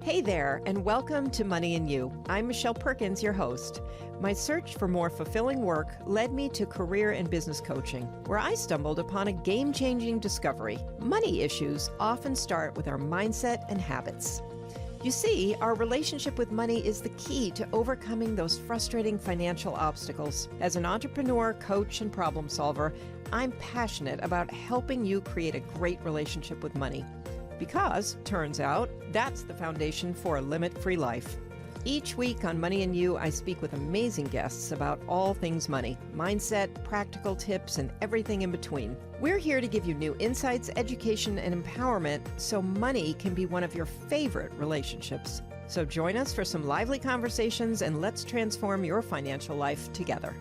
Hey there, and welcome to Money and You. I'm Michelle Perkins, your host. My search for more fulfilling work led me to career and business coaching, where I stumbled upon a game-changing discovery. Money issues often start with our mindset and habits. You see, our relationship with money is the key to overcoming those frustrating financial obstacles. As an entrepreneur, coach, and problem solver, I'm passionate about helping you create a great relationship with money. Because, turns out, that's the foundation for a limit-free life. Each week on Money and You, I speak with amazing guests about all things money, mindset, practical tips, and everything in between. We're here to give you new insights, education, and empowerment so money can be one of your favorite relationships. So join us for some lively conversations and let's transform your financial life together.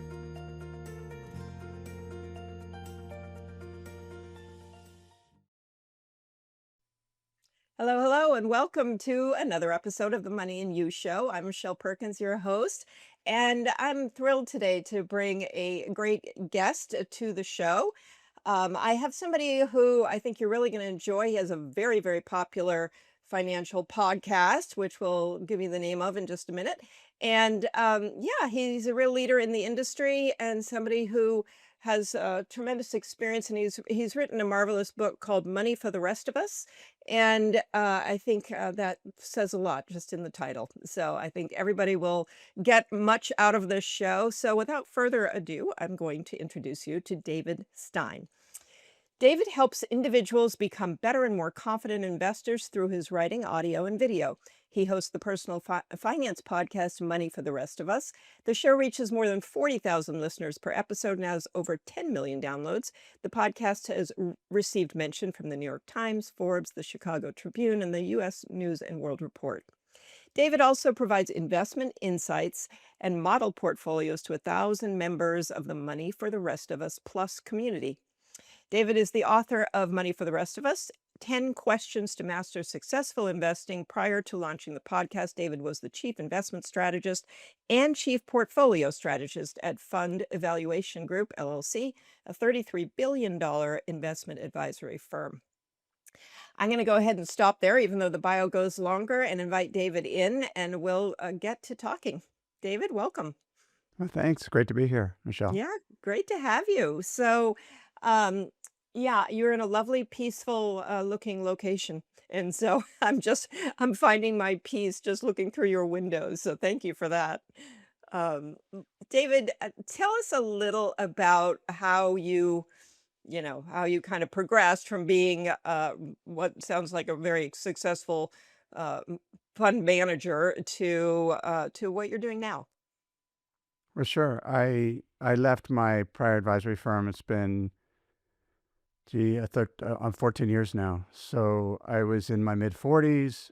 Hello, and welcome to another episode of the Money and You Show. I'm Michelle Perkins, your host, and I'm thrilled today to bring a great guest to the show. I have somebody who I think you're really going to enjoy. He has a very, very popular financial podcast, which we'll give you the name of in just a minute. And he's a real leader in the industry and somebody who has tremendous experience, and he's written a marvelous book called Money for the Rest of Us. And I think that says a lot just in the title. So I think everybody will get much out of this show. So without further ado, I'm going to introduce you to David Stein. David helps individuals become better and more confident investors through his writing, audio, and video. He hosts the personal finance podcast, Money for the Rest of Us. The show reaches more than 40,000 listeners per episode and has over 10 million downloads. The podcast has received mention from the New York Times, Forbes, the Chicago Tribune, and the U.S. News and World Report. David also provides investment insights and model portfolios to 1,000 members of the Money for the Rest of Us Plus community. David is the author of Money for the Rest of Us, 10 Questions to Master Successful Investing. Prior to launching the podcast, David was the chief investment strategist and chief portfolio strategist at Fund Evaluation Group, LLC, a $33 billion investment advisory firm. I'm going to go ahead and stop there, even though the bio goes longer, and invite David in, and we'll get to talking. David, welcome. Well, thanks. Great to be here, Michelle. Yeah, great to have you. So, you're in a lovely, peaceful looking location. And so I'm finding my peace just looking through your windows. So thank you for that. Um, David, tell us a little about how how you kind of progressed from being what sounds like a very successful uh, fund manager to what you're doing now. Well, sure. I left my prior advisory firm. It's been, on 14 years now. So I was in my mid-40s.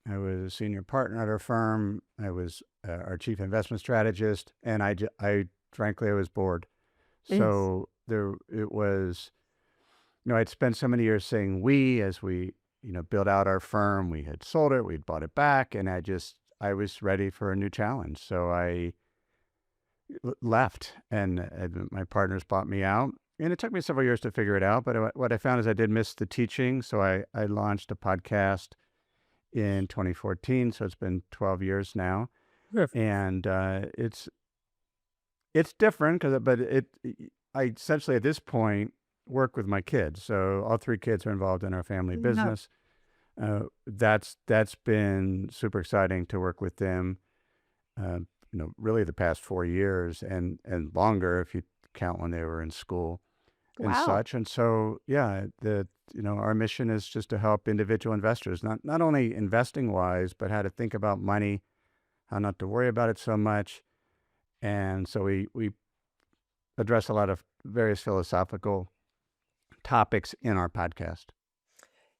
I was a senior partner at our firm. I was our chief investment strategist, and frankly, I was bored. Yes. So it was, I'd spent so many years saying we, as we, built out our firm. We had sold it, we'd bought it back, and I was ready for a new challenge. So I left, and my partners bought me out. And it took me several years to figure it out, but what I found is I did miss the teaching. So I launched a podcast in 2014. So it's been 12 years now. Perfect. And it's different I essentially at this point work with my kids. So all three kids are involved in our family Yeah. business. That's been super exciting to work with them. Really the past 4 years and longer if you count when they were in school and Wow. such. And so, our mission is just to help individual investors, not only investing wise, but how to think about money, how not to worry about it so much. And so we address a lot of various philosophical topics in our podcast.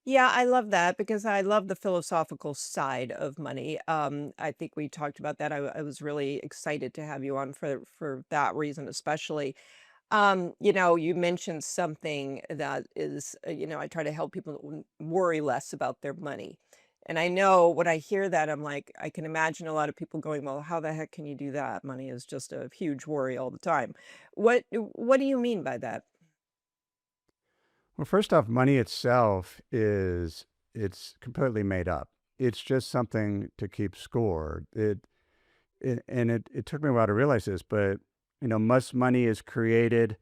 Yeah, I love that because I love the philosophical side of money. I think we talked about that. I was really excited to have you on for that reason, especially. You mentioned something that is, I try to help people worry less about their money. And I know when I hear that, I'm like, I can imagine a lot of people going, well, how the heck can you do that? Money is just a huge worry all the time. What do you mean by that? Well, first off, money itself it's completely made up. it's just something to keep score. It took me a while to realize this, but most money is created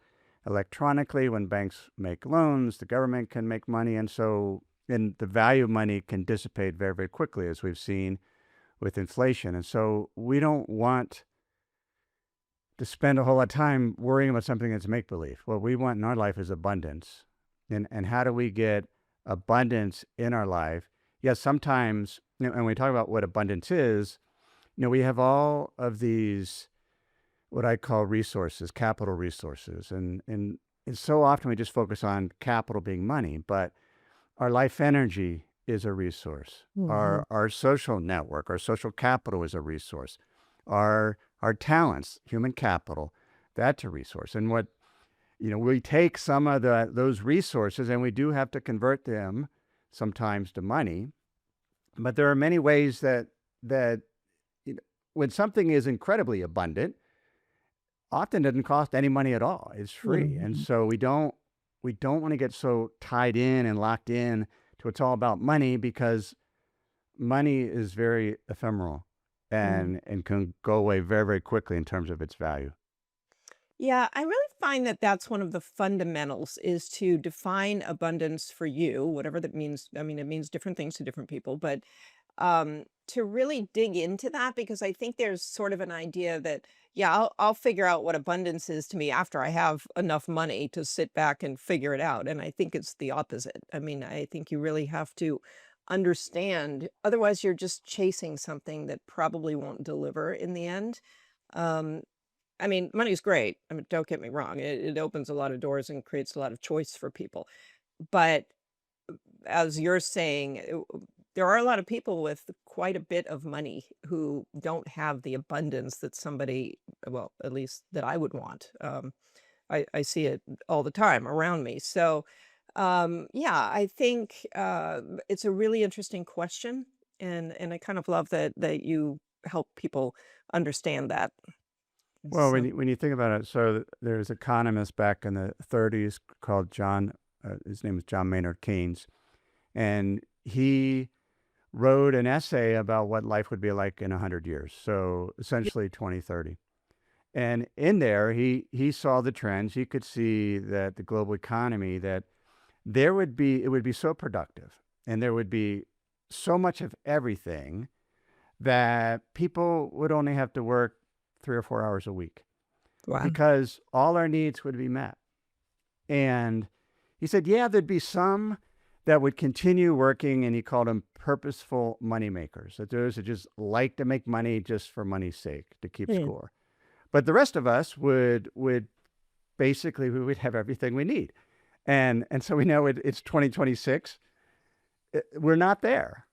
electronically when banks make loans. The government can make money, and the value of money can dissipate very, very quickly, as we've seen with inflation. And so we don't want to spend a whole lot of time worrying about something that's make believe. What we want in our life is abundance, and how do we get abundance in our life? Yes, sometimes, and when we talk about what abundance is, we have all of these, what I call resources, capital resources. And so often we just focus on capital being money, but our life energy is a resource. Mhm. Our social network, our social capital is a resource. Our talents, human capital, that's a resource. And we take some of those resources and we do have to convert them sometimes to money. But there are many ways that when something is incredibly abundant, often doesn't cost any money at all. It's free. And Mhm. so we don't want to get so tied in and locked in to it's all about money, because money is very ephemeral Mm. and can go away very, very quickly in terms of its value. Yeah, I really find that that's one of the fundamentals is to define abundance for you, whatever that means. I mean, it means different things to different people, but to really dig into that because I think there's sort of an idea that, yeah, I'll figure out what abundance is to me after I have enough money to sit back and figure it out. And I think it's the opposite. I mean, I think you really have to understand. Otherwise, you're just chasing something that probably won't deliver in the end. Um, I mean, money's great. I mean, don't get me wrong. It opens a lot of doors and creates a lot of choice for people. But as you're saying, there are a lot of people with quite a bit of money who don't have the abundance that somebody, well, at least that I would want. I see it all the time around me. So, yeah, I think it's a really interesting question, and I kind of love that you help people understand that. Well, when So, you think about it, so there's economists back in the 30s called his name was John Maynard Keynes, and he wrote an essay about what life would be like in 100 years. So yeah, essentially 2030. And in there, he saw the trends. He could see that the global economy, that it would be so productive, and there would be so much of everything that people would only have to work 3 or 4 hours a week wow. because all our needs would be met. And he said, yeah, there'd be some that would continue working, and he called them purposeful money makers, that those that just like to make money just for money's sake, to keep Hmm. score. But the rest of us would basically, we would have everything we need. And so we know it's 2026. We're not there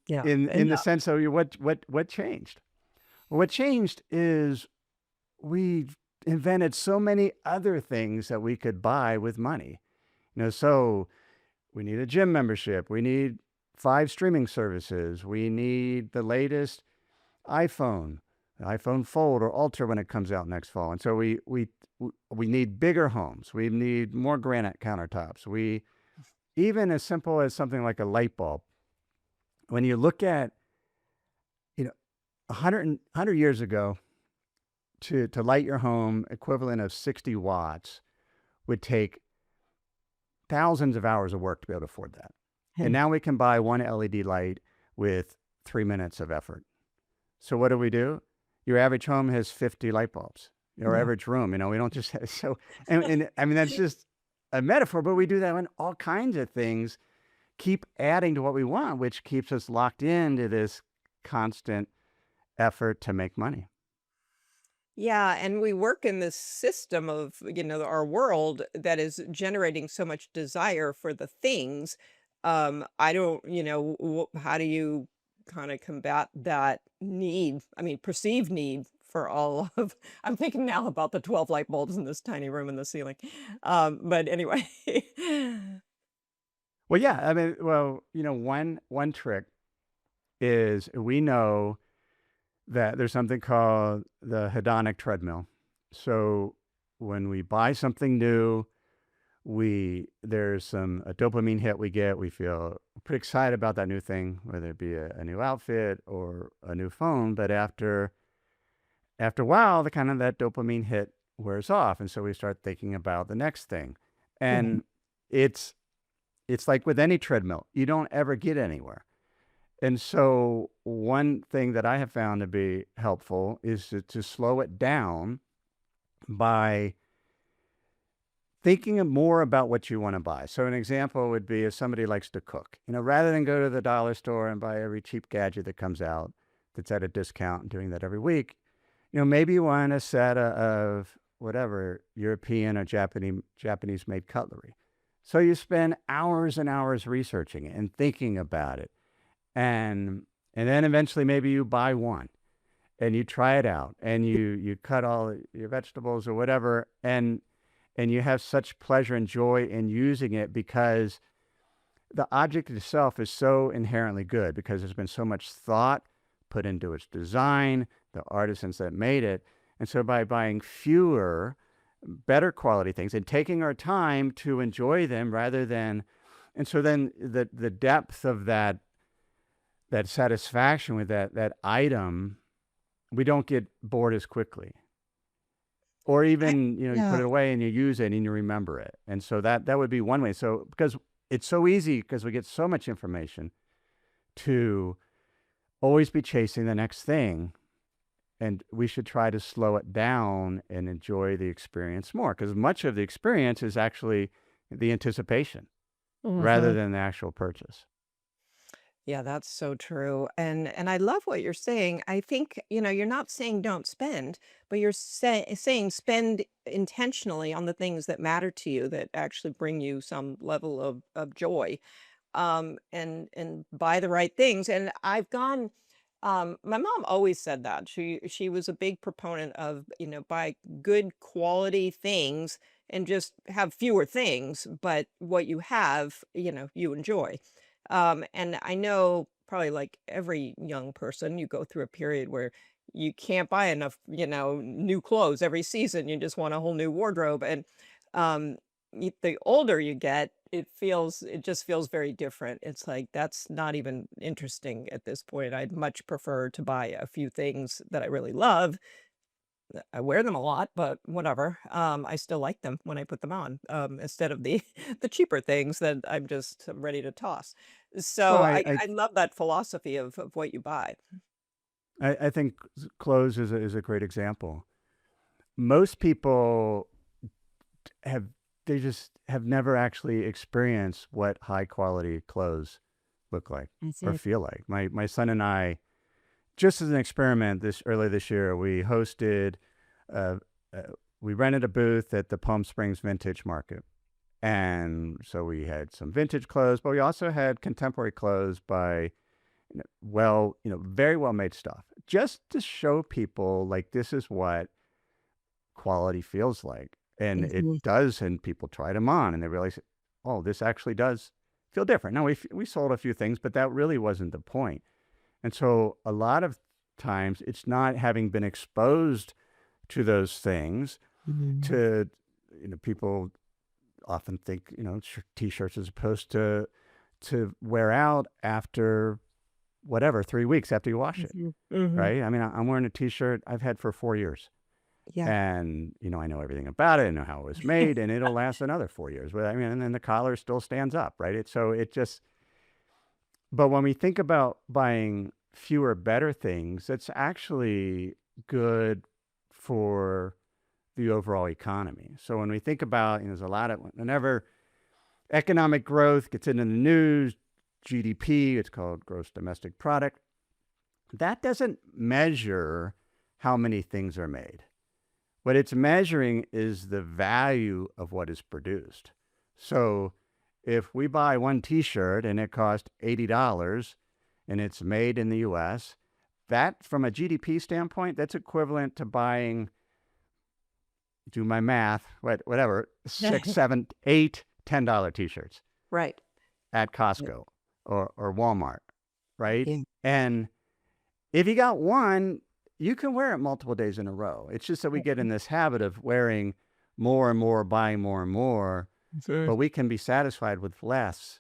Yeah, in and the sense of what changed. Well, what changed is we invented so many other things that we could buy with money. So we need a gym membership. We need 5 streaming services. We need the latest iPhone, the iPhone Fold or Ultra when it comes out next fall. And so we need bigger homes. We need more granite countertops. We even as simple as something like a light bulb. When you look at, you know, 100 years ago, to light your home, equivalent of 60 watts, would take thousands of hours of work to be able to afford that. And now we can buy one LED light with 3 minutes of effort. So what do? Your average home has 50 light bulbs. Your yeah. average room, we don't just have, so, and I mean, that's just a metaphor, but we do that when all kinds of things keep adding to what we want, which keeps us locked into this constant effort to make money. Yeah, and we work in this system of, our world that is generating so much desire for the things. I don't, how do you kind of combat that need? I mean, perceived need for all of, I'm thinking now about the 12 light bulbs in this tiny room in the ceiling. But anyway. Well, yeah, I mean, well, one trick is we know that there's something called the hedonic treadmill. So when we buy something new, there's a dopamine hit we get. We feel pretty excited about that new thing, whether it be a new outfit or a new phone. But after a while, that dopamine hit wears off, and so we start thinking about the next thing. Mhm. And it's like with any treadmill, you don't ever get anywhere. And so one thing that I have found to be helpful is to slow it down by thinking more about what you want to buy. So an example would be if somebody likes to cook, rather than go to the dollar store and buy every cheap gadget that comes out that's at a discount and doing that every week, maybe you want a set of whatever European or Japanese made cutlery. So you spend hours and hours researching it and thinking about it. And then eventually maybe you buy one and you try it out and you cut all your vegetables or whatever, and you have such pleasure and joy in using it because the object itself is so inherently good, because there's been so much thought put into its design, the artisans that made it. And so by buying fewer, better quality things and taking our time to enjoy them rather than, and so then the depth of that satisfaction with that item, we don't get bored as quickly. Or I even, you put yeah. it away and you use it and you remember it. And so that would be one way. So because it's so easy, because we get so much information, to always be chasing the next thing. And we should try to slow it down and enjoy the experience more, because much of the experience is actually the anticipation rather Mhm. than the actual purchase. Yeah, that's so true. And I love what you're saying. I think, you're not saying don't spend, but you're saying spend intentionally on the things that matter to you, that actually bring you some level of joy. And buy the right things. And I've gone my mom always said that. She was a big proponent of, buy good quality things and just have fewer things, but what you have, you enjoy. And I know probably like every young person, you go through a period where you can't buy enough, new clothes every season. You just want a whole new wardrobe. And um the older you get, it just feels very different. It's like that's not even interesting at this point. I'd much prefer to buy a few things that I really love. I wear them a lot, but whatever. I still like them when I put them on, instead of the the cheaper things that I'm ready to toss. Well, So I love that philosophy of what you buy. I think clothes is a great example. Most people have they just have never actually experienced what high quality clothes look like or Mhm. feel like. My son and I, just as an experiment, early this year, we hosted, uh, uh, we rented a booth at the Palm Springs Vintage Market, and so we had some vintage clothes, but we also had contemporary clothes by, very well made stuff, just to show people like this is what quality feels like. And it Mhm. does, and people tried them on and they realize, oh, this actually does feel different. Now, we sold a few things, but that really wasn't the point. And so a lot of times it's not having been exposed to those things Mhm. to, people often think, t-shirts are supposed to wear out after whatever, 3 weeks after you wash it. Mhm. Mhm. Right. I mean, I'm wearing a t-shirt I've had for 4 years. Yeah. And, I know everything about it. I know how it was made, and it'll last another 4 years. But I mean, and then the collar still stands up, right? But when we think about buying fewer, better things, it's actually good for the overall economy. So when we think about, there's a lot of, whenever economic growth gets into the news, GDP, it's called gross domestic product, that doesn't measure how many things are made. What it's measuring is the value of what is produced. So if we buy one t-shirt and it costs $80 and it's made in the US, that from a GDP standpoint, that's equivalent to buying, do my math, whatever, six, seven, eight, $10 t-shirts Right. at Yeah. Costco or Walmart, right? Yeah. And if you got one, you can wear it multiple days in a row. It's just that we get in this habit of wearing more and more, buying more and more. but we can be satisfied with less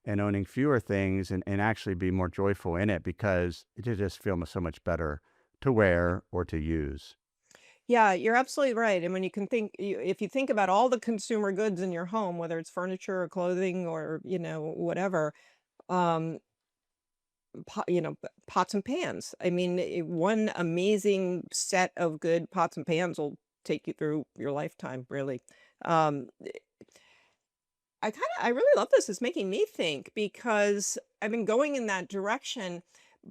and owning fewer things and actually be more joyful in it because it just feels so much better to wear or to use. Yeah, you're absolutely right. And when you can if you think about all the consumer goods in your home, whether it's furniture or clothing or, whatever, um, pots and pans. I mean, one amazing set of good pots and pans will take you through your lifetime, really. Um, I really love this. It's making me think because I've been going in that direction,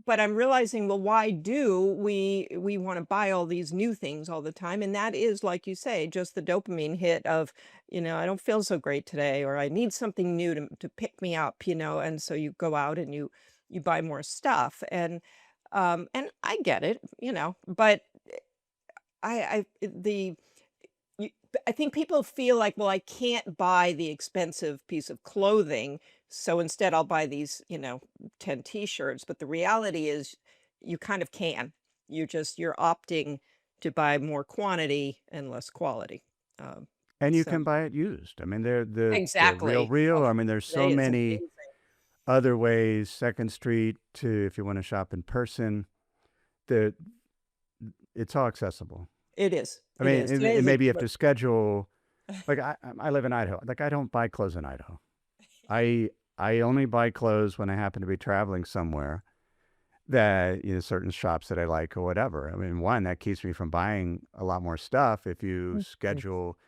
but I'm realizing, well, why do we want to buy all these new things all the time? And that is, like you say, just the dopamine hit of, I don't feel so great today, or I need something new to pick me up, and so you go out and you buy more stuff. And I get it, but the you I think people feel like, "Well, I can't buy the expensive piece of clothing, so instead I'll buy these, 10 T-shirts," but the reality is you kind of can. You're opting to buy more quantity and less quality. Um, And you so can buy it used. I mean, they're the real Exactly. real. Oh, I mean, there's so today is many amazing. other ways, Second Street to if you want to shop in person, that it's all accessible. It is. I It mean, is. Today and is a maybe you have to schedule. Like I live in Idaho. Like I don't buy clothes in Idaho. I only buy clothes when I happen to be traveling somewhere that certain shops that I like or whatever. I mean, one that keeps me from buying a lot more stuff. If you Mhm. schedule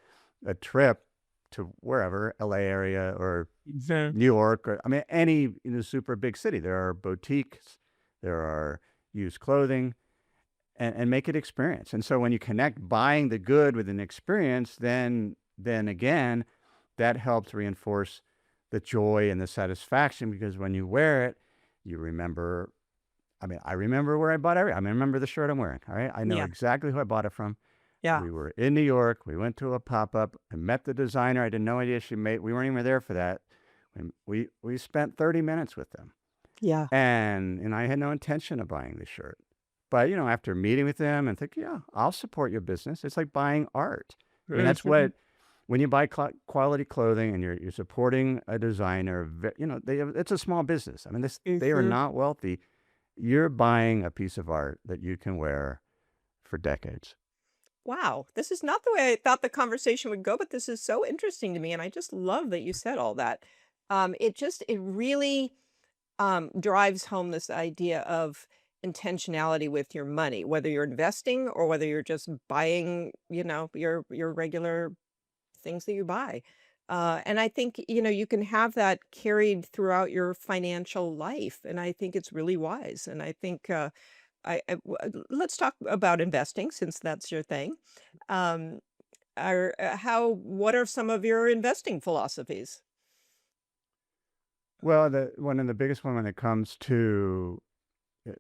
a trip to wherever LA area or Mhm. New York or I mean any super big city, there are boutiques, there are used clothing, and make it experience. And so when you connect buying the good with an experience, then again, that helps reinforce the joy and the satisfaction because when you wear it, you remember. I mean, I remember where I bought I remember the shirt I'm wearing. All right, I know Yeah. exactly who I bought it from. Yeah. We were in New York. We went to a pop up. I met the designer. I had no idea she made. We weren't even there for that. And we spent 30 minutes with them, Yeah. and I had no intention of buying the shirt. But after meeting with them and think, yeah, I'll support your business. It's like buying art. I mean, that's Mhm. what when you buy quality clothing and you're supporting a designer. It's a small business. I mean, they are Mhm. not wealthy. You're buying a piece of art that you can wear for decades. Wow, this is not the way I thought the conversation would go, but this is so interesting to me, and I just love that you said all that. It really drives home this idea of intentionality with your money, whether you're investing or whether you're just buying, your regular things that you buy. And I think, you can have that carried throughout your financial life, and I think it's really wise. And I think let's talk about investing since that's your thing. Um, what are some of your investing philosophies? Well, the one of the biggest one when it comes to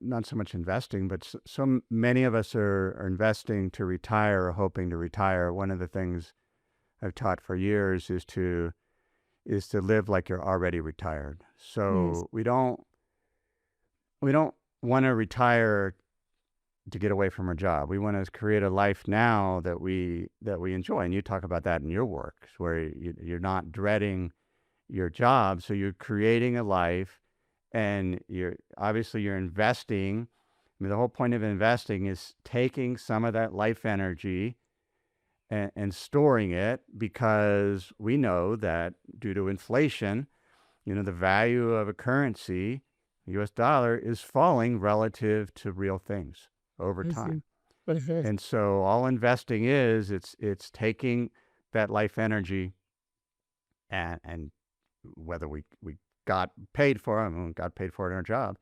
not so much investing, but so many of us are investing to retire or hoping to retire. One of the things I've taught for years is to live like you're already retired. Yes. So we don't want to retire to get away from our job. We want to create a life now that we enjoy. And you talk about that in your work, where you're not dreading your job, so you're creating a life, and you're investing. I mean, the whole point of investing is taking some of that life energy and storing it because we know that due to inflation, the value of a currency, US dollar, is falling relative to real things over time. Mhm. Mhm. And so all investing is it's taking that life energy and whether we got paid for it, got paid for it in our job,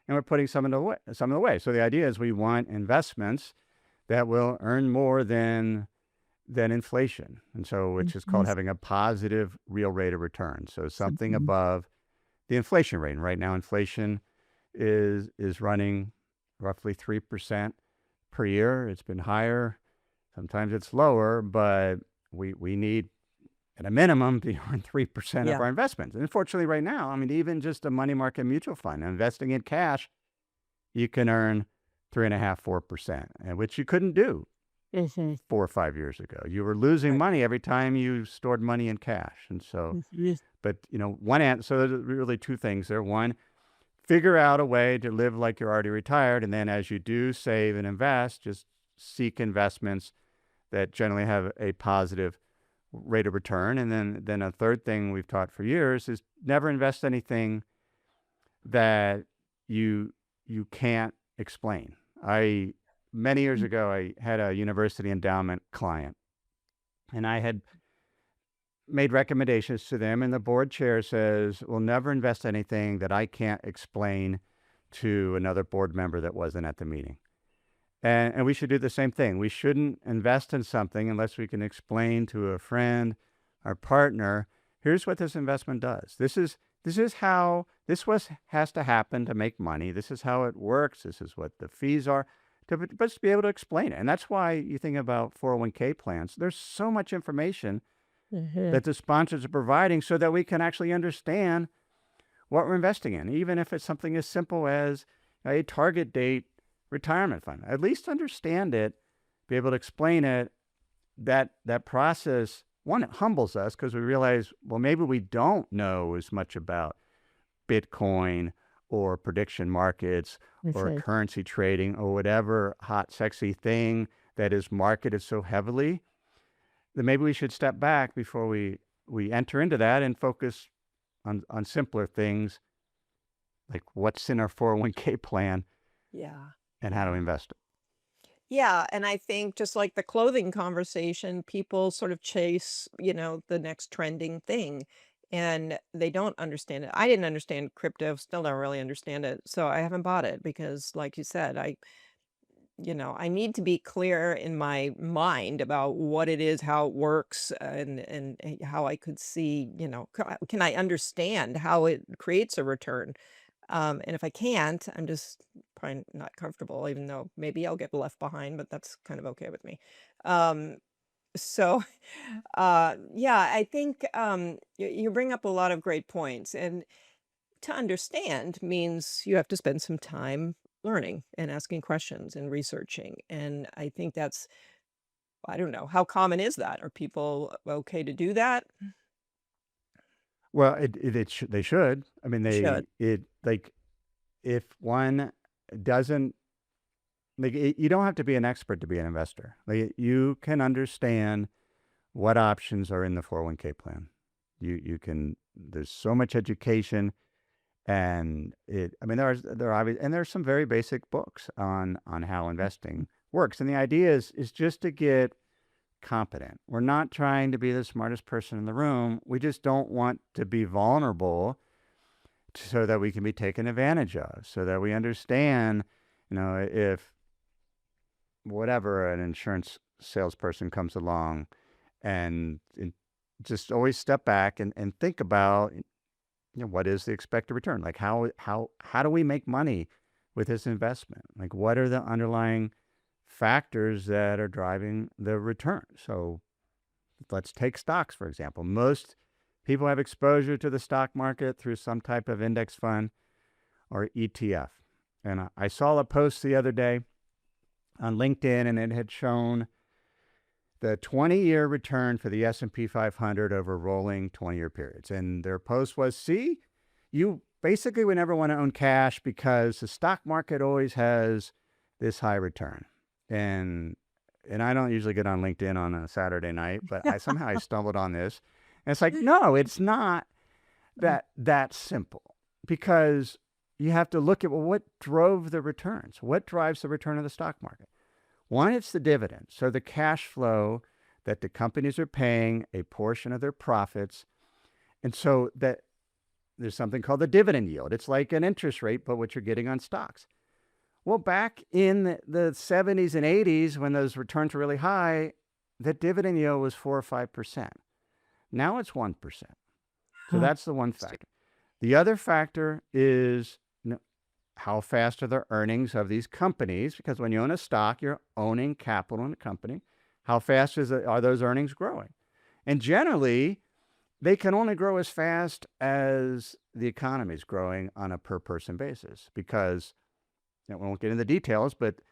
and we're putting some of the way. So the idea is we want investments that will earn more than inflation, and so which is called Mhm. having a positive real rate of return. So something Mhm. above the inflation rate. And right now, inflation is running roughly 3% per year. It's been higher. Sometimes it's lower, but we need at a minimum to earn 3% of Yeah. our investments. And unfortunately, right now, I mean, even just a money market mutual fund, investing in cash, you can earn 3.5, 4%, and which you couldn't do Mhm. 4 or 5 years ago. You were losing Right. money every time you stored money in cash. And so, Mhm. but so there's really two things there. One, figure out a way to live like you're already retired. And then as you do save and invest, just seek investments that generally have a positive rate of return. And then a third thing we've taught for years is never invest anything that you you can't explain. I Many years ago I had a university endowment client, and I had made recommendations to them, and the board chair says, "We'll never invest anything that I can't explain to another board member that wasn't at the meeting." And we should do the same thing. We shouldn't invest in something unless we can explain to a friend, our partner, here's what this investment does. This is how has to happen to make money. This is how it works. This is what the fees are. But just be able to explain it. And that's why you think about 401k plans. There's so much information Mhm. that the sponsors are providing so that we can actually understand what we're investing in, even if it's something as simple as a target date retirement fund. At least understand it, be able to explain it. That process, one, it humbles us because we realize, well, maybe we don't know as much about Bitcoin or prediction markets or Mhm. currency trading or whatever hot, sexy thing that is marketed so heavily, that maybe we should step back before we enter into that and focus on simpler things like what's in our 401k plan Yeah. and how to Yeah. invest it. Yeah, and I think just like the clothing conversation, people sort of chase, the next trending thing, and they don't understand it. I didn't understand crypto, still don't really understand it, so I haven't bought it because, like you said, I need to be clear in my mind about what it is, how it works, and how I could see, can I understand how it creates a return? And if I can't, I'm just probably not comfortable, even though maybe I'll get left behind, but that's kind of okay with me. Um, so, yeah, I think you bring up a lot of great points. And to understand means you have to spend some time learning and asking questions and researching. And I think I don't know, how common is that? Are people okay to do that? Well, they should. I mean, Should. if one doesn't, you don't have to be an expert to be an investor. Like, you can understand what options are in the 401k plan. You can, there's so much education. And I mean, there are obvious, and there's some very basic books on how investing works. And the idea is just to get competent. We're not trying to be the smartest person in the room. We just don't want to be vulnerable so that we can be taken advantage of, so that we understand, if whatever an insurance salesperson comes along and just always step back and think about, what is the expected return? Like, how do we make money with this investment? Like, what are the underlying factors that are driving the return? So let's take stocks, for example. Most people have exposure to the stock market through some type of index fund or ETF. And I saw a post the other day on LinkedIn, and it had shown the 20-year return for the S&P 500 over rolling 20-year periods. And their post was, see, you basically would never want to own cash because the stock market always has this high return. And and I don't usually get on LinkedIn on a Saturday night, but I stumbled on this. And it's like, no, it's not that simple, because you have to look at, well, what drove the returns? What drives the return of the stock market? One, it's the dividend. So the cash flow that the companies are paying a portion of their profits. And so that there's something called the dividend yield. It's like an interest rate, but what you're getting on stocks. Well, back in the 70s and 80s, when those returns were really high, the dividend yield was 4 or 5%. Now it's 1%. So Huh. that's the one factor. The other factor is, how fast are the earnings of these companies? Because when you own a stock, you're owning capital in a company. How fast are those earnings growing? And generally, they can only grow as fast as the economy is growing on a per person basis, because we won't get into the details, but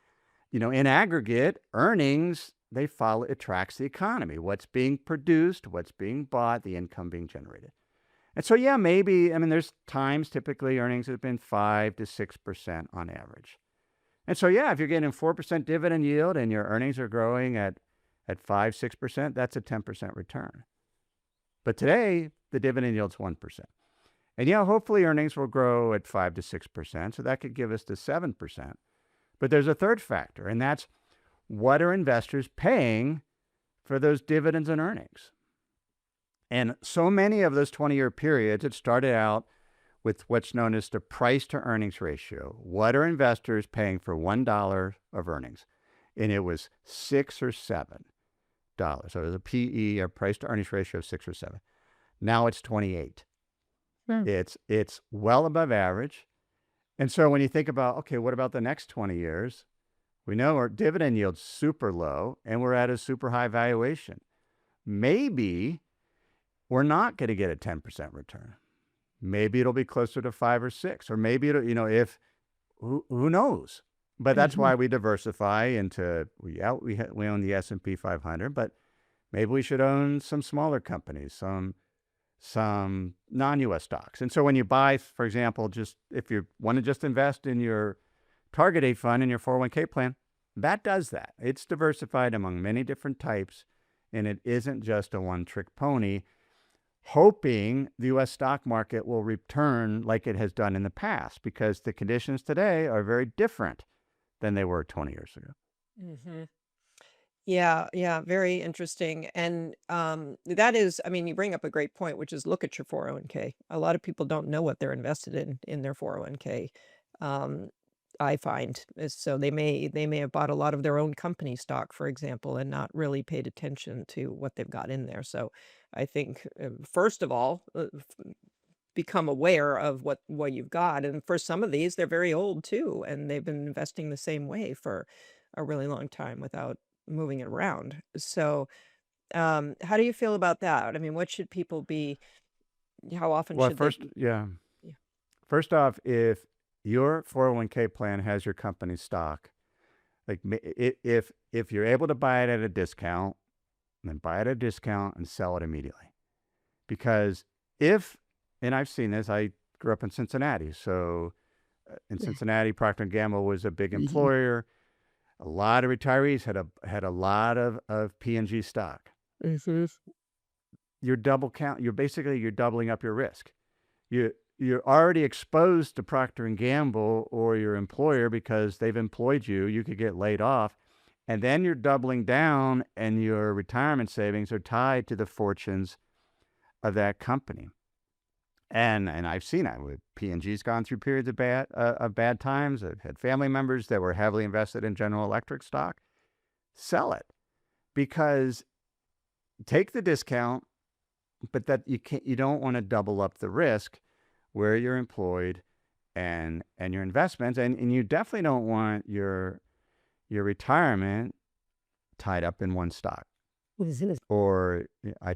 in aggregate, earnings it tracks the economy, what's being produced, what's being bought, the income being generated. And so, yeah, maybe, I mean, there's times typically earnings have been 5 to 6% on average. And so, yeah, if you're getting 4% dividend yield and your earnings are growing at 5, 6%, that's a 10% return. But today, the dividend yield's 1%. And yeah, hopefully earnings will grow at 5 to 6%. So that could give us to 7%. But there's a third factor, and that's what are investors paying for those dividends and earnings? And so many of those 20-year periods, it started out with what's known as the price to earnings ratio. What are investors paying for $1 of earnings? And it was $6 or $7. So it was a PE, or price to earnings ratio, of 6 or 7. Now it's 28. It's well above average. And so when you think about, okay, what about the next 20 years? We know our dividend yield's super low and we're at a super high valuation. Maybe we're not going to get a 10% return. Maybe it'll be closer to 5 or 6, or maybe it'll, who knows? But that's why we diversify into, we own the S&P 500, but maybe we should own some smaller companies, some non-US stocks. And so when you buy, for example, just if you want to just invest in your target date fund in your 401k plan, that does that. It's diversified among many different types, and it isn't just a one-trick pony, hoping the U.S. stock market will return like it has done in the past, because the conditions today are very different than they were 20 years ago. Mm-hmm. Yeah, very interesting. And that is, I mean, you bring up a great point, which is look at your 401k. A lot of people don't know what they're invested in their 401k. Um, I find so they may have bought a lot of their own company stock, for example, and not really paid attention to what they've got in there. So I think first of all, become aware of what you've got. And for some of these, they're very old too, and they've been investing the same way for a really long time without moving it around. So, how do you feel about that? I mean, what should people be? How often Well, should they? first, yeah. Yeah. First off, if your 401k plan has your company stock, like if you're able to buy it at a discount, then buy it at a discount and sell it immediately. Because and I've seen this, I grew up in Cincinnati. So in Cincinnati, Procter & Gamble was a big employer. A lot of retirees had a lot of P&G stock. You're doubling up your risk. You're already exposed to Procter & Gamble or your employer because they've employed you. You could get laid off. And then you're doubling down, and your retirement savings are tied to the fortunes of that company. And I've seen it. P&G's gone through periods of bad times. I've had family members that were heavily invested in General Electric stock. Sell it, because take the discount, but that you don't want to double up the risk where you're employed and your investments, and you definitely don't want your retirement tied up in one stock. Or I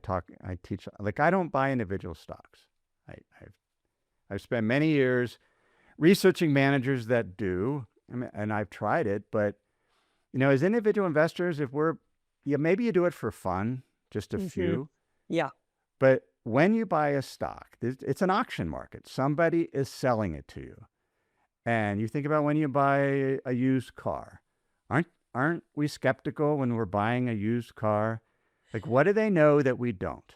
teach, like, I don't buy individual stocks. I've spent many years researching managers that do, and I've tried it, but as individual investors, maybe you do it for fun, just a few. Yeah. But when you buy a stock, it's an auction market. Somebody is selling it to you. And you think about when you buy a used car. Aren't we skeptical when we're buying a used car? Like, what do they know that we don't?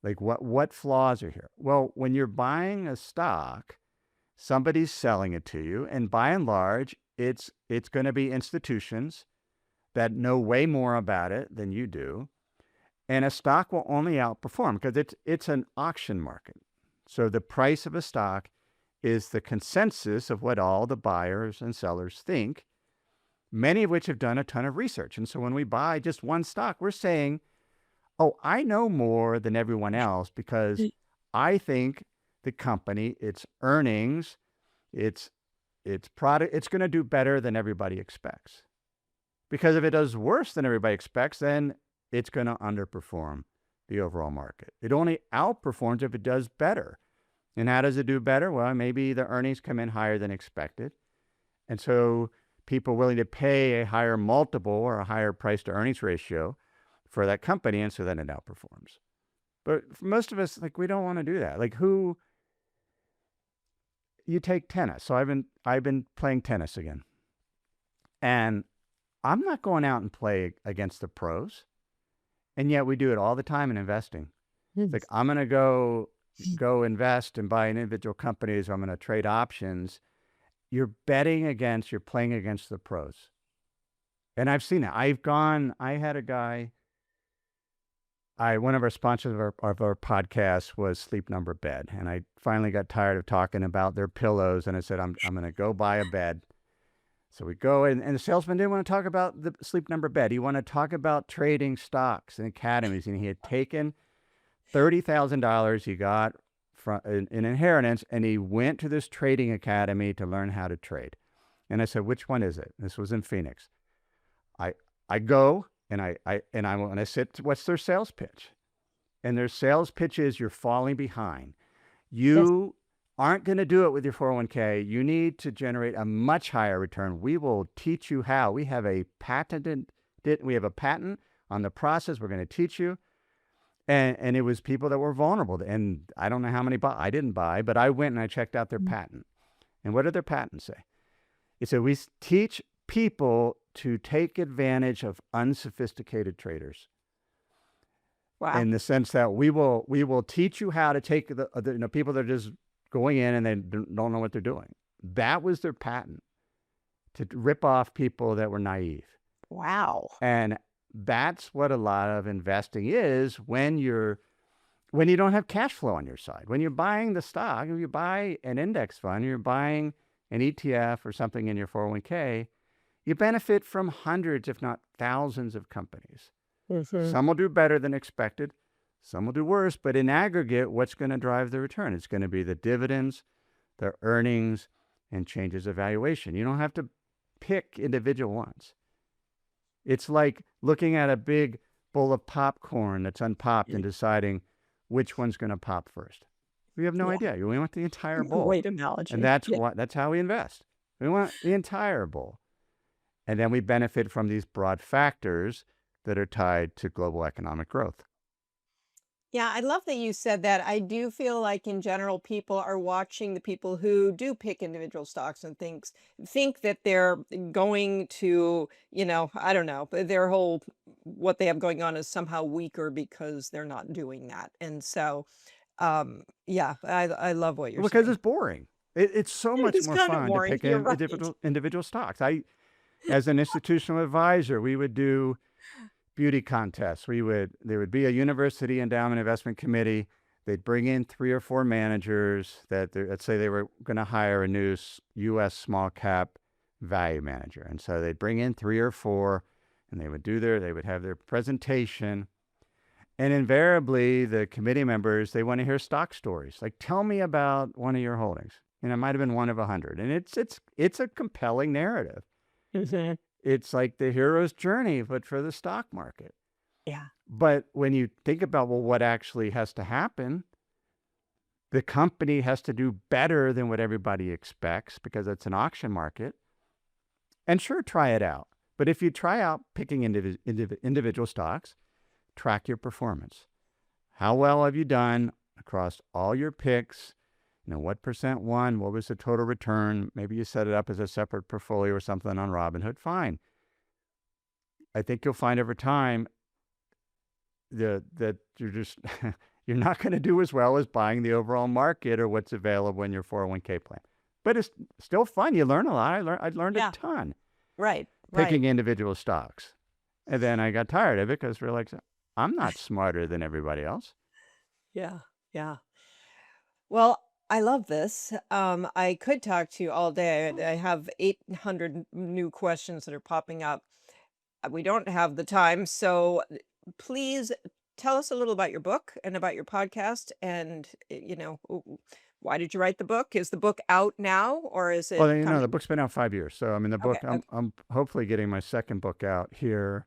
Like, what flaws are here? Well, when you're buying a stock, somebody's selling it to you, and by and large, it's going to be institutions that know way more about it than you do. And a stock will only outperform because it's an auction market. So the price of a stock is the consensus of what all the buyers and sellers think, many of which have done a ton of research. And so when we buy just one stock, we're saying, oh, I know more than everyone else because I think the company, its earnings, its product, it's going to do better than everybody expects. Because if it does worse than everybody expects, then it's going to underperform the overall market. It only outperforms if it does better. And how does it do better? Well, maybe the earnings come in higher than expected. And so people willing to pay a higher multiple or a higher price to earnings ratio for that company, and so then it outperforms. But for most of us, like, we don't want to do that. Like, you take tennis. So I've been playing tennis again, and I'm not going out and play against the pros, and yet we do it all the time in investing. It's like, I'm going to go invest and buy in individual companies. I'm going to trade options. You're playing against the pros. And I've seen it. I had a guy, one of our sponsors of our podcast was Sleep Number Bed. And I finally got tired of talking about their pillows. And I said, I'm going to go buy a bed. So we go in, and the salesman didn't want to talk about the Sleep Number Bed. He wanted to talk about trading stocks and academies. And he had taken $30,000 he got from in inheritance, and he went to this trading academy to learn how to trade. And I said, which one is it? This was in Phoenix. I go and I said, what's their sales pitch? And their sales pitch is, you're falling behind. You aren't going to do it with your 401k. You need to generate a much higher return. We will teach you how. We have a patent on the process. We're going to teach you. And it was people that were vulnerable. And I don't know how many I didn't buy, but I went and I checked out their patent. And what did their patent say? It said, we teach people to take advantage of unsophisticated traders. Wow. In the sense that we will teach you how to take the people that are just going in and they don't know what they're doing. That was their patent, to rip off people that were naive. Wow. And that's what a lot of investing is when you don't have cash flow on your side. When you're buying the stock, if you buy an index fund, you're buying an ETF or something in your 401k, you benefit from hundreds, if not thousands, of companies. Mm-hmm. Some will do better than expected. Some will do worse. But in aggregate, what's going to drive the return? It's going to be the dividends, the earnings, and changes of valuation. You don't have to pick individual ones. It's like looking at a big bowl of popcorn that's unpopped and deciding which one's going to pop first. We have no idea. We want the entire bowl. Great analogy. And that's how we invest. We want the entire bowl. And then we benefit from these broad factors that are tied to global economic growth. Yeah, I love that you said that. I do feel like in general, people are watching the people who do pick individual stocks and think that they're going to, I don't know, but their whole, what they have going on is somehow weaker because they're not doing that. And so, yeah, I love what you're saying. Because it's boring. It's so much more fun to pick individual stocks. As an institutional advisor, we would do beauty contests. There would be a university endowment investment committee. They'd bring in 3 or 4 managers let's say they were going to hire a new U.S. small cap value manager. And so they'd bring in 3 or 4, and they would have their presentation. And invariably, the committee members, they want to hear stock stories. Like, tell me about one of your holdings. And it might have been one of 100. And it's a compelling narrative. Mm-hmm. It's like the hero's journey, but for the stock market. Yeah. But when you think about, well, what actually has to happen, the company has to do better than what everybody expects because it's an auction market. And sure, try it out. But if you try out picking individual stocks, track your performance. How well have you done across all your picks? What percent won? What was the total return? Maybe you set it up as a separate portfolio or something on Robinhood. Fine. I think you'll find over time that you're not going to do as well as buying the overall market or what's available in your 401k plan. But it's still fun. You learn a lot. I learned a ton. Right. Picking individual stocks. And then I got tired of it because I realized I'm not smarter than everybody else. Yeah. Yeah. Well, I love this. I could talk to you all day. I have 800 new questions that are popping up. We don't have the time. So please tell us a little about your book and about your podcast. And, why did you write the book? Is the book out now, or is it? Well, the book's been out 5 years. So, the book, Okay. I'm hopefully getting my second book out here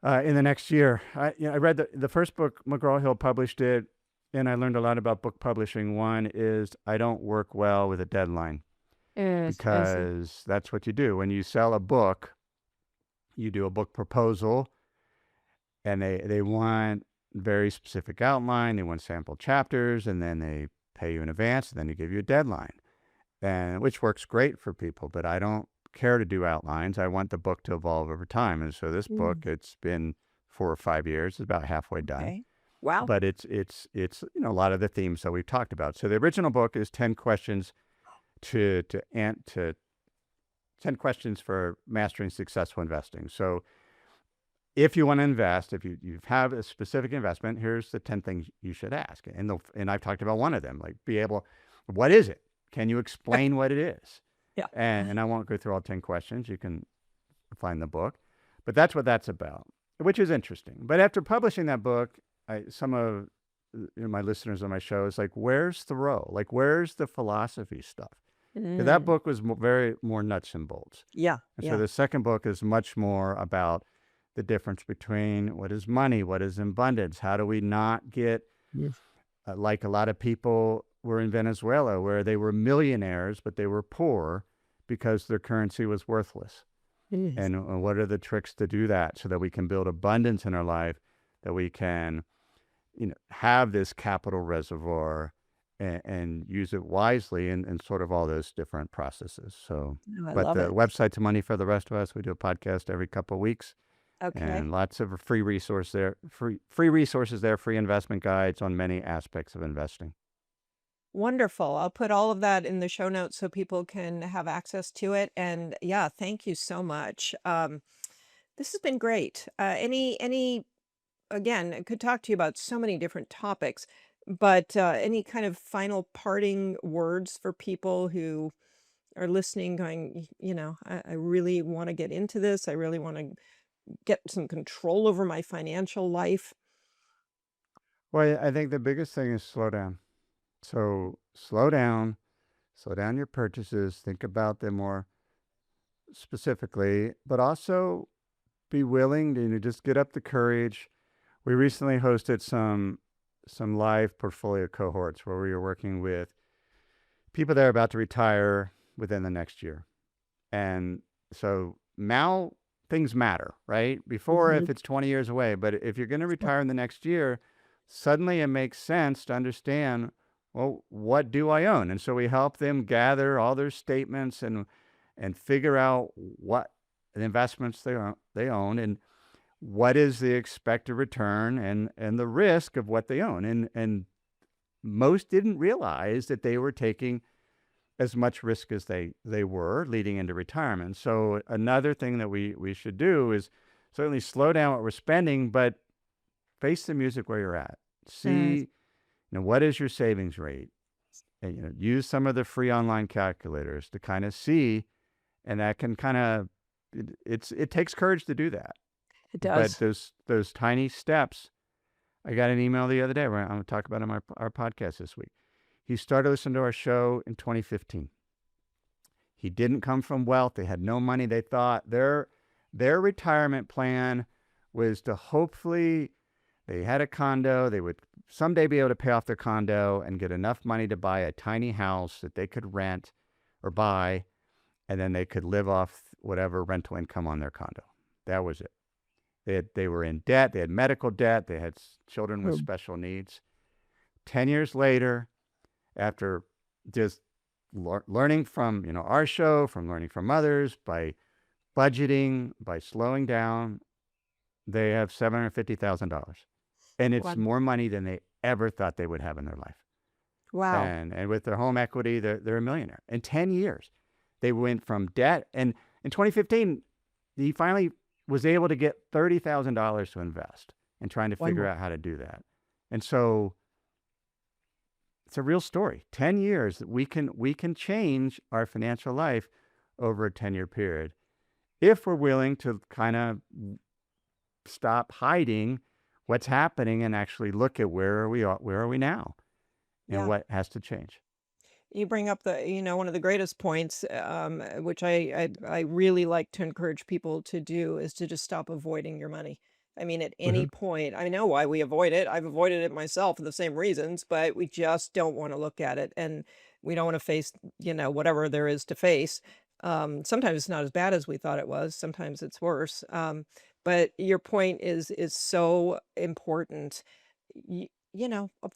in the next year. I read the first book, McGraw-Hill published it. And I learned a lot about book publishing. One is I don't work well with a deadline. I see. because that's what you do. When you sell a book, you do a book proposal, and they want very specific outline, they want sample chapters, and then they pay you in advance, and then they give you a deadline, and which works great for people, but I don't care to do outlines. I want the book to evolve over time. And so this book, Mm, it's been 4 or 5 years, it's about halfway done. okay. Wow. But it's a lot of the themes that we've talked about. So the original book is 10 questions to 10 questions for mastering successful investing. So if you want to invest, if you have a specific investment, here's the 10 things you should ask. And I've talked about one of them, like what is it? Can you explain what it is? Yeah. And I won't go through all 10 questions. You can find the book. But that's what that's about, which is interesting. But after publishing that book, some of my listeners on my show is like, where's Thoreau? Like, where's the philosophy stuff? Because that Mm, book was very more nuts and bolts. yeah. And so Yeah. the second book is much more about the difference between what is money, what is abundance, how do we not get Mm. like a lot of people were in Venezuela where they were millionaires, but they were poor because their currency was worthless. Yes. And what are the tricks to do that so that we can build abundance in our life, that we can, have this capital reservoir and use it wisely in sort of all those different processes. So, Oh, I but love the it. website's Money for the Rest of Us. We do a podcast every couple of weeks Okay. and lots of free resource there, free resources there, free investment guides on many aspects of investing. Wonderful. I'll put all of that in the show notes so people can have access to it. And yeah, thank you so much. This has been great. Again, I could talk to you about so many different topics, but any kind of final parting words for people who are listening, going, I really want to get into this. I really want to get some control over my financial life. Well, I think the biggest thing is slow down. So slow down your purchases, think about them more specifically, but also be willing to just get up the courage. We recently hosted some live portfolio cohorts where we were working with people that are about to retire within the next year. And so now things matter, right? Before, Hmm. if it's 20 years away, but if you're going to retire in the next year, suddenly it makes sense to understand, well, what do I own? And so we help them gather all their statements and figure out what investments they own and what is the expected return and the risk of what they own. And most didn't realize that they were taking as much risk as they were leading into retirement. So another thing that we should do is certainly slow down what we're spending, but face the music where you're at. See, Mm, what is your savings rate? And, use some of the free online calculators to kind of see, and that can kind of, it takes courage to do that. it But does. those tiny steps. I got an email the other day where I'm going to talk about it on our podcast this week. He started listening to our show in 2015. He didn't come from wealth. They had no money. They thought their retirement plan was to hopefully, they had a condo. They would someday be able to pay off their condo and get enough money to buy a tiny house that they could rent or buy, and then they could live off whatever rental income on their condo. That was it. They were in debt. They had medical debt. They had children with Mm. special needs. 10 years later, after just learning from our show, from learning from others, by budgeting, by slowing down, they have $750,000, and it's Wow. more money than they ever thought they would have in their life. Wow. And with their home equity, they're a millionaire in 10 years. They went from debt, and in 2015, he finally was able to get $30,000 to invest and trying to figure Wonderful. out how to do that. And so it's a real story. 10 years that we can change our financial life over a 10-year period if we're willing to kind of stop hiding what's happening and actually look at where are we now and Yeah. what has to change. You bring up one of the greatest points, which I really like to encourage people to do is to just stop avoiding your money. I mean, at any Mhm. point, I know why we avoid it. I've avoided it myself for the same reasons, but we just don't want to look at it. And we don't want to face, whatever there is to face. Sometimes it's not as bad as we thought it was. Sometimes it's worse. But your point is so important.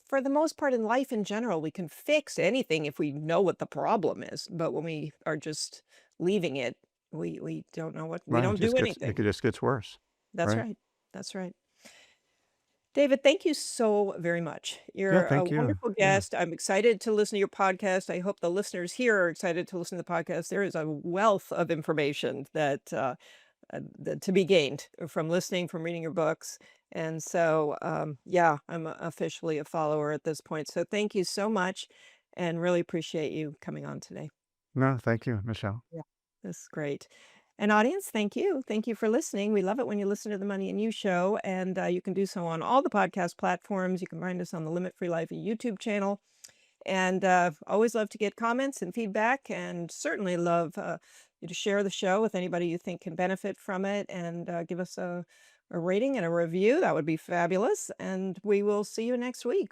For the most part in life in general, we can fix anything if we know what the problem is. But when we are just leaving it, we don't know what we Right. don't do It anything. just gets worse. That's Right. right. That's right. David, thank you so very much. Yeah. You're a Thank you. wonderful Yeah. guest. I'm excited to listen to your podcast. I hope the listeners here are excited to listen to the podcast. There is a wealth of information that to be gained from listening, from reading your books. And so, yeah, I'm officially a follower at this point. So thank you so much and really appreciate you coming on today. No, thank you, Michelle. Yeah. That's great. And audience, thank you. Thank you for listening. We love it when you listen to the Money and You show, and you can do so on all the podcast platforms. You can find us on the Limit Free Life YouTube channel. And always love to get comments and feedback, and certainly love you to share the show with anybody you think can benefit from it, and give us a rating and a review. That would be fabulous. And we will see you next week.